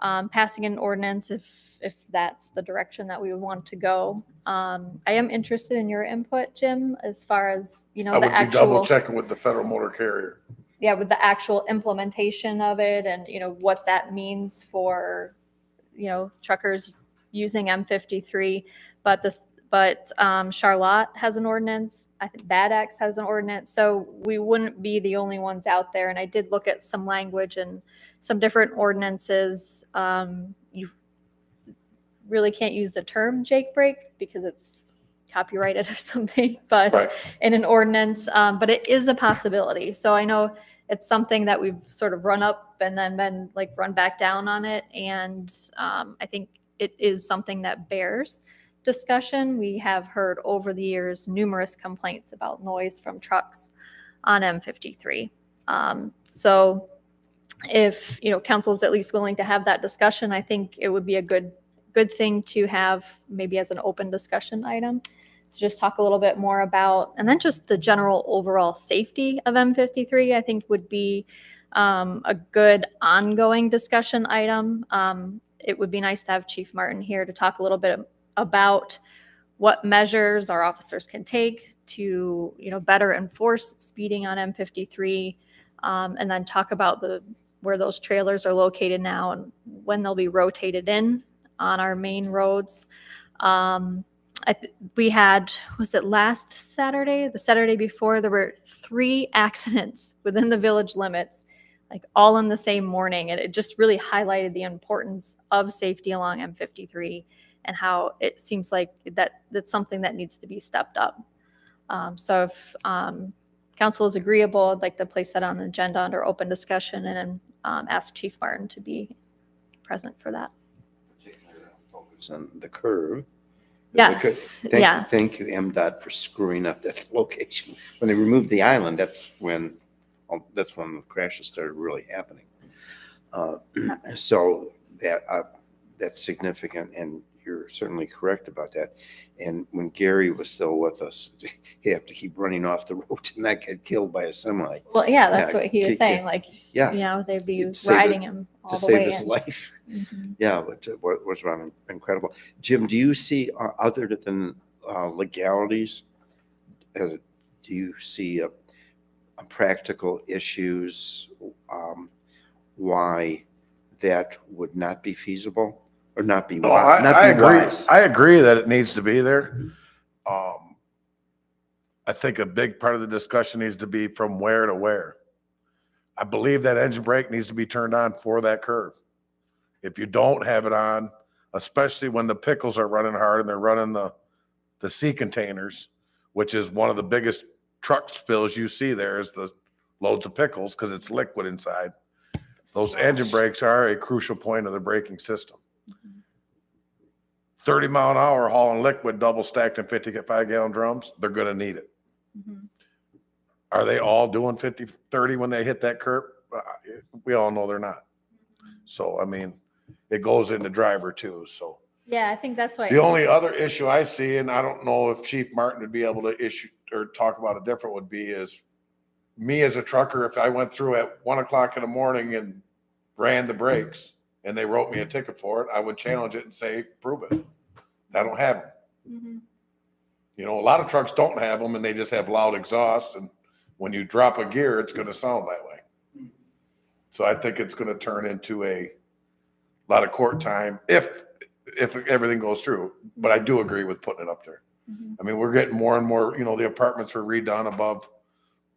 passing an ordinance if that's the direction that we would want to go. I am interested in your input, Jim, as far as, I the would be actual, double checking with the federal motor carrier. with the actual implementation of it and, what that means for, truckers using M53. But Charlotte has an ordinance. I think Bad Axe has an ordinance. So we wouldn't be the only ones out there. And I did look at some language and some different ordinances. You really can't use the term Jake brake because it's copyrighted or something, but Right. in an ordinance, but it is a possibility. So I know it's something that we've sort of run up and then been run back down on it. And I think it is something that bears discussion. We have heard over the years numerous complaints about noise from trucks on M53. So if, council's at least willing to have that discussion, I think it would be a good thing to have maybe as an open discussion item, to just talk a little bit more about, and then just the general overall safety of M53, I think would be a good ongoing discussion item. It would be nice to have Chief Martin here to talk a little bit about what measures our officers can take to, better enforce speeding on M53, and then talk about where those trailers are located now and when they'll be rotated in on our main roads. We had, was it last Saturday? The Saturday before, there were 3 accidents within the village limits, like all in the same morning. And it just really highlighted the importance of safety along M53 and how it seems like that's something that needs to be stepped up. So if council is agreeable, I'd like to place that on the agenda under open discussion and ask Chief Martin to be present for that. Focus on the curve. Yes, yeah. Thank you, MDOT, for screwing up that location. When they removed the island, that's when the crashes started really happening. So that's significant, and you're certainly correct about that. And when Gary was still with us, he had to keep running off the road to not get killed by a semi. Well, yeah, that's what he was yeah, saying. Like, yeah. They'd be To save riding him all to the way save his in. life. Mm-hmm. Yeah, but what was wrong? Incredible. Jim, do you see, other than legalities, do you see a practical issues why that would not be feasible or not be No, wise? I agree. I agree that it needs to be there. I think a big part of the discussion needs to be from where to where. I believe that engine brake needs to be turned on for that curve. If you don't have it on, especially when the pickles are running hard and they're running the sea containers, which is one of the biggest truck spills you see there is the loads of pickles because it's liquid inside. Those engine brakes are a crucial point of the braking system. 30 mile an hour hauling liquid double stacked in 55-gallon drums, they're going to need it. Mm-hmm. Are they all doing 50-30 when they hit that curb? We all know they're not. So, I mean, it goes in the driver too. So Yeah, I think that's why. the only other issue I see, and I don't know if Chief Martin would be able to issue or talk about it different, would be is me as a trucker, if I went through at 1 o'clock in the morning and ran the brakes and they wrote me a ticket for it, I would challenge it and say, prove it. I don't have them. Mm-hmm. You know, a lot of trucks don't have them and they just have loud exhaust. And when you drop a gear, it's going to sound that way. So I think it's going to turn into a lot of court time if everything goes through. But I do agree with putting it up there. Mm-hmm. I mean, we're getting more and more, you know, the apartments were redone above,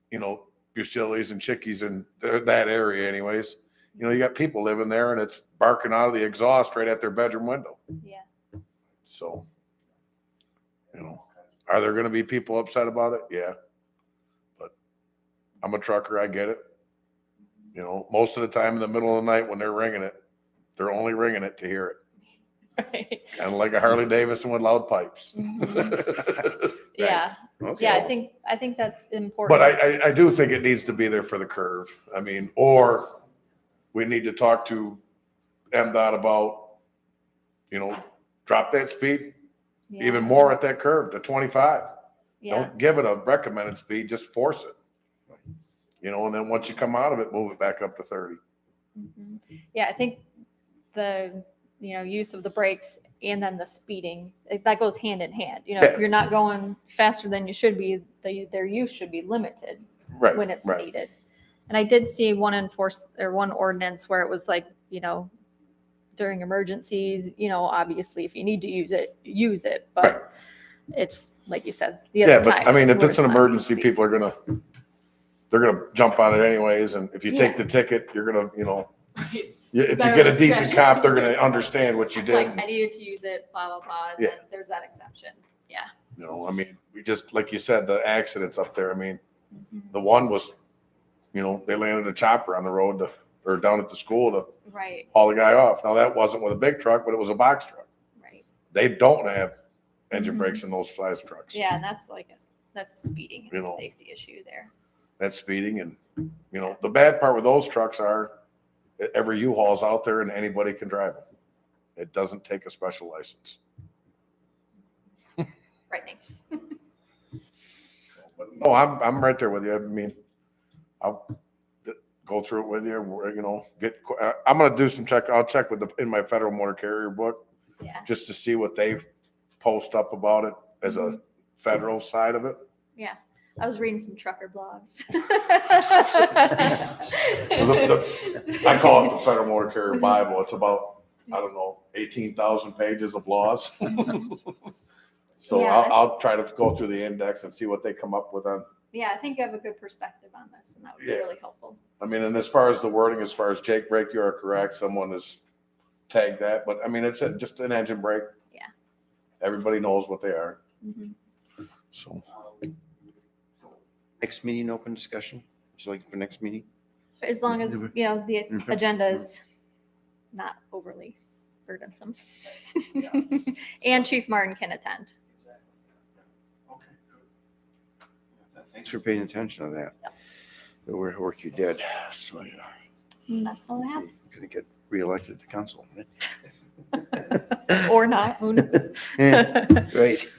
you know, Bucilles and Chickies and that area anyways. You know, you got people living there and it's barking out of the exhaust right at their bedroom window. Yeah. So, you know, are there going to be people upset about it? Yeah. But I'm a trucker. I get it. You know, most of the time in the middle of the night when they're ringing it, they're only ringing it to hear it. Right. Kind of like a Harley Davidson with loud pipes. Mm-hmm. Yeah. Right. Yeah, So, I think that's important. but I do think it needs to be there for the curve. I mean, or we need to talk to MDOT about, you know, drop that speed Yeah. even more at that curve to 25. Yeah. Don't give it a recommended speed, just force it. You know, and then once you come out of it, move it back up to 30. Mhm. Yeah, I think the use of the brakes and then the speeding, that goes hand in hand. You know, if you're not going faster than you should be, their use should be limited Right. when it's right. needed. And I did see one ordinance where it was like, you know, during emergencies, you know, obviously if you need to use it, use it. But Right. it's like you said, the Yeah, other but I times mean, if where it's an not emergency, easy. people are they're gonna jump on it anyways. And if you Yeah. take the ticket, you're gonna, you know, Right. if you Better get a look decent fresh. cop, they're gonna understand what you did. Like I needed to use it, blah, blah, blah. And Yeah. then there's that exception. Yeah. You know, I mean, we just, like you said, the accidents up there. I mean, Mhm. the one was, you know, they landed a chopper on the road or down at the school to Right. haul the guy off. Now that wasn't with a big truck, but it was a box truck. Right. They don't have engine Mhm. brakes in those size trucks. Yeah, and that's that's a speeding You know. safety issue there. That's speeding. And, you know, the bad part with those trucks are every U-Haul's out there and anybody can drive them. It doesn't take a special license. Frightening. No, I'm right there with you. I mean, I'll go through it with you, I'm gonna do some I'll check in my federal motor carrier book, Yeah. just to see what they post up about it as a federal side of it. Yeah. I was reading some trucker blogs. I call it the Federal Motor Carrier Bible. It's about, I don't know, 18,000 pages of laws. So Yeah. I'll try to go through the index and see what they come up with on. Yeah, I think you have a good perspective on this, and that would be Yeah. really helpful. I mean, and as far as the wording, as far as Jake brake, you are correct. Someone has tagged that, but I mean, it's just an engine brake. Yeah. Everybody knows what they are. Mhm. So Next meeting, open discussion? Would you like for next meeting? As long as, Mhm. the Mhm. agenda is not overly burdensome. And Chief Martin can attend. Thanks for paying attention to that. The work you did. So you're And that's all I have. gonna get reelected to council. Or not, who knows? Great.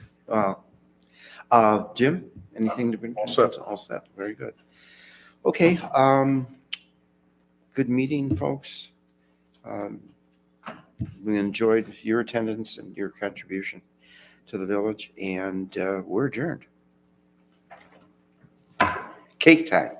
Jim, anything to bring? All set. All set. Very good. Okay, good meeting, folks. We enjoyed your attendance and your contribution to the village, and we're adjourned. Cake time.